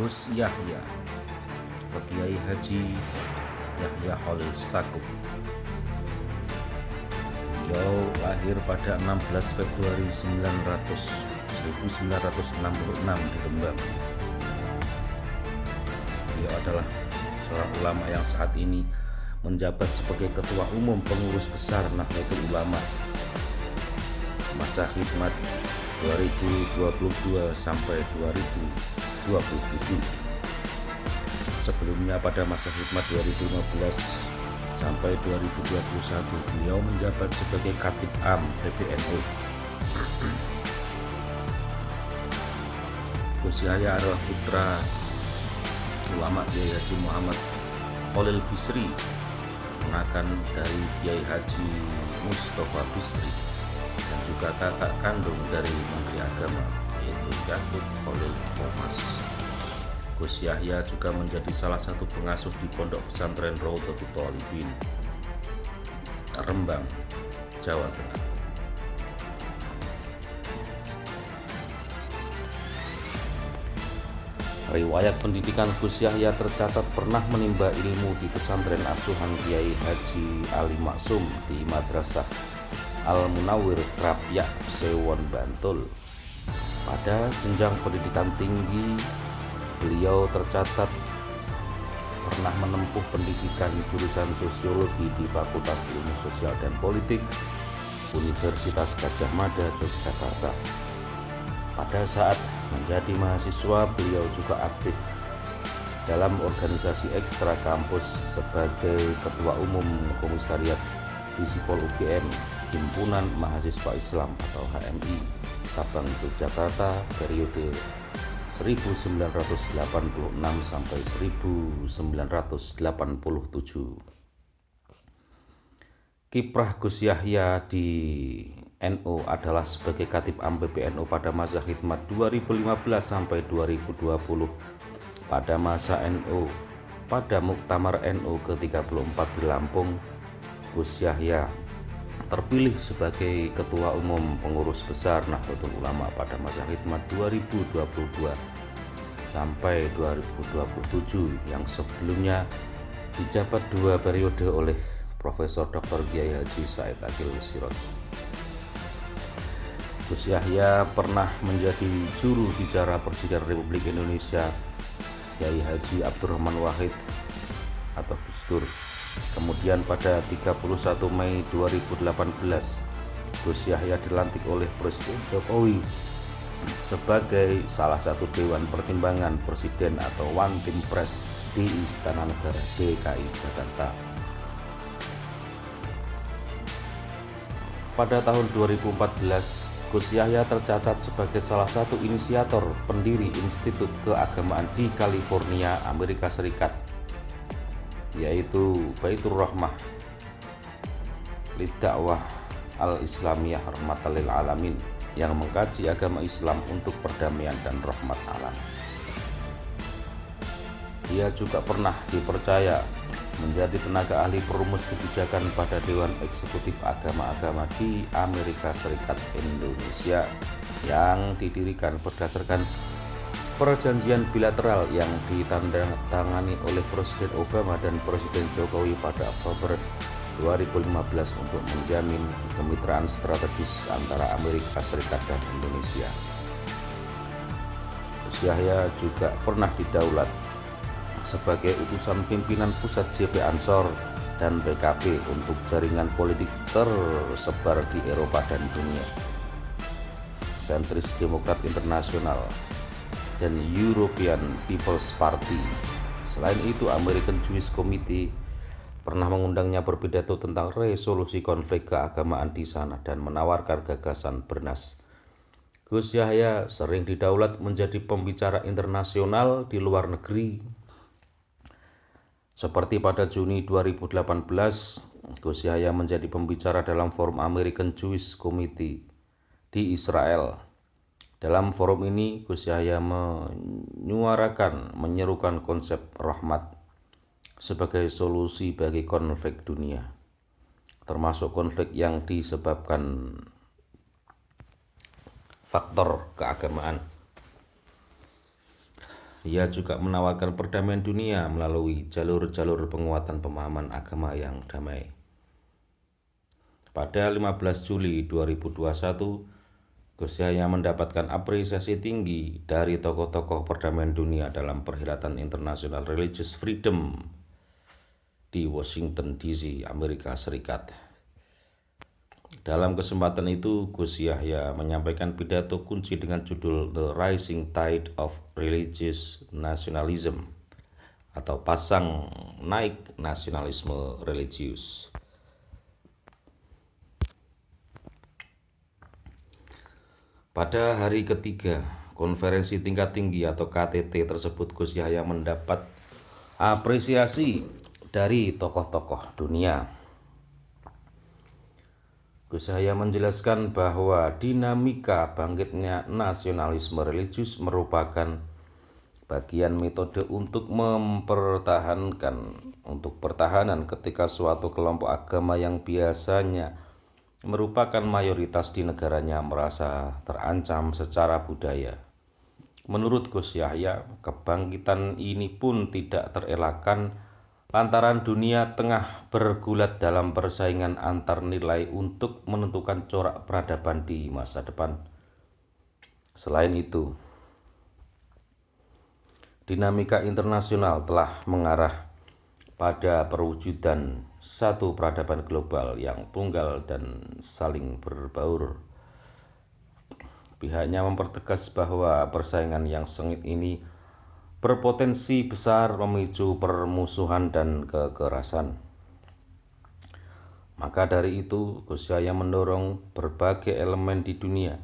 Gus Yahya atau Kiai Haji Yahya Khalil Stakuf. Beliau lahir pada 16 Februari 1966 di Rembang. Beliau adalah seorang ulama yang saat ini menjabat sebagai Ketua Umum Pengurus Besar Nahdlatul Ulama masa khidmat 2022 sampai 2027. Sebelumnya pada masa khidmat 2015 sampai 2021 beliau menjabat sebagai Khatib Am PBNU. Gus Yahya adalah putra ulama Kiai Haji Muhammad Khalil Bisri, keponakan dari Kiai Haji Mustafa Bisri, dan juga kakak kandung dari Menteri Agama yaitu Yakut Khalil Qomas. Gus Yahya juga menjadi salah satu pengasuh di Pondok Pesantren Raudhatul Thalibin, Rembang, Jawa Tengah. Riwayat pendidikan Gus Yahya tercatat pernah menimba ilmu di pesantren asuhan Kiai Haji Ali Maksum di Madrasah Al-Munawwir Krapyak, Sewon, Bantul. Pada jenjang pendidikan tinggi, beliau tercatat pernah menempuh pendidikan jurusan Sosiologi di Fakultas Ilmu Sosial dan Politik Universitas Gadjah Mada, Yogyakarta. Pada saat menjadi mahasiswa, beliau juga aktif dalam organisasi ekstra kampus sebagai Ketua Umum Komisariat Visipol UGM, Himpunan Mahasiswa Islam atau HMI, cabang Yogyakarta periode 1986 sampai 1987. Kiprah Gus Yahya di NU adalah sebagai Khatib Am PBNU pada masa khidmat 2015 sampai 2020. Pada masa NU, pada Muktamar NU ke-34 di Lampung, Gus Yahya terpilih sebagai Ketua Umum Pengurus Besar Nahdlatul Ulama pada masa khidmat 2022 sampai 2027, yang sebelumnya dijabat 2 periode oleh Profesor Dr. Kiai Haji Said Akil Siraj. Gus Yahya pernah menjadi juru bicara Presiden Republik Indonesia Kiai Haji Abdurrahman Wahid atau Gus Dur. Kemudian pada 31 Mei 2018, Gus Yahya dilantik oleh Presiden Jokowi sebagai salah satu Dewan Pertimbangan Presiden atau One Team Press di Istana Negara DKI Jakarta. Pada tahun 2014, Gus Yahya tercatat sebagai salah satu inisiator pendiri Institut Keagamaan di California, Amerika Serikat, yaitu Baitur Rahmah Lidakwah Al-Islamiyah Rahmatan lil Alamin, yang mengkaji agama Islam untuk perdamaian dan rahmat alam. Dia juga pernah dipercaya menjadi tenaga ahli perumus kebijakan pada Dewan Eksekutif Agama-Agama di Amerika Serikat Indonesia yang didirikan berdasarkan perjanjian bilateral yang ditandatangani oleh Presiden Obama dan Presiden Jokowi pada Oktober 2015 untuk menjamin kemitraan strategis antara Amerika Serikat dan Indonesia. Gus Yahya juga pernah didaulat sebagai utusan pimpinan pusat JP Ansor dan PKB untuk jaringan politik tersebar di Eropa dan dunia, Sentris Demokrat Internasional dan European People's Party. Selain itu, American Jewish Committee pernah mengundangnya berpidato tentang resolusi konflik keagamaan di sana dan menawarkan gagasan Bernas. Gus Yahya sering didaulat menjadi pembicara internasional di luar negeri. Seperti pada Juni 2018, Gus Yahya menjadi pembicara dalam forum American Jewish Committee di Israel. Dalam forum ini, Gus Yahya menyerukan konsep rahmat sebagai solusi bagi konflik dunia, termasuk konflik yang disebabkan faktor keagamaan. Ia juga menawarkan perdamaian dunia melalui jalur-jalur penguatan pemahaman agama yang damai. Pada 15 Juli 2021, Gus Yahya mendapatkan apresiasi tinggi dari tokoh-tokoh perdamaian dunia dalam Perhelatan International Religious Freedom di Washington DC, Amerika Serikat. Dalam kesempatan itu, Gus Yahya menyampaikan pidato kunci dengan judul The Rising Tide of Religious Nationalism atau pasang naik nasionalisme religius. Pada hari ketiga konferensi tingkat tinggi atau KTT tersebut, Gus Yahya mendapat apresiasi dari tokoh-tokoh dunia. Gus Yahya menjelaskan bahwa dinamika bangkitnya nasionalisme religius merupakan bagian metode untuk pertahanan ketika suatu kelompok agama yang biasanya merupakan mayoritas di negaranya merasa terancam secara budaya. Menurut Gus Yahya, kebangkitan ini pun tidak terelakkan lantaran dunia tengah bergulat dalam persaingan antar nilai untuk menentukan corak peradaban di masa depan. Selain itu, dinamika internasional telah mengarah pada perwujudan satu peradaban global yang tunggal dan saling berbaur. Pihaknya mempertegas bahwa persaingan yang sengit ini berpotensi besar memicu permusuhan dan kekerasan. Maka dari itu, Gus Yahya mendorong berbagai elemen di dunia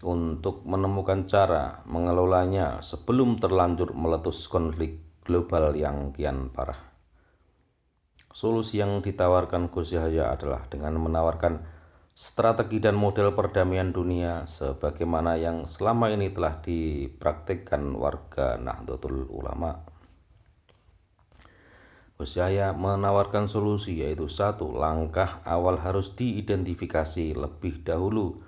untuk menemukan cara mengelolanya sebelum terlanjur meletus konflik global yang kian parah. Solusi yang ditawarkan Gus Yahya adalah dengan menawarkan strategi dan model perdamaian dunia sebagaimana yang selama ini telah dipraktikkan warga Nahdlatul Ulama. Gus Yahya menawarkan solusi, yaitu satu, langkah awal harus diidentifikasi lebih dahulu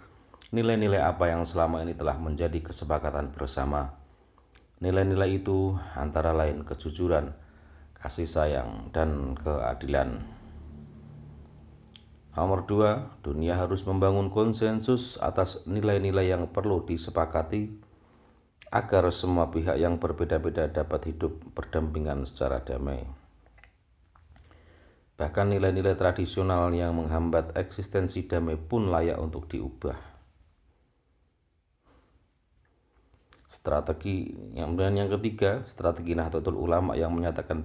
nilai-nilai apa yang selama ini telah menjadi kesepakatan bersama. Nilai-nilai itu antara lain kejujuran, kasih sayang, dan keadilan. Nomor 2, dunia harus membangun konsensus atas nilai-nilai yang perlu disepakati agar semua pihak yang berbeda-beda dapat hidup berdampingan secara damai. Bahkan nilai-nilai tradisional yang menghambat eksistensi damai pun layak untuk diubah. Yang ketiga, strategi Nahdlatul Ulama yang menyatakan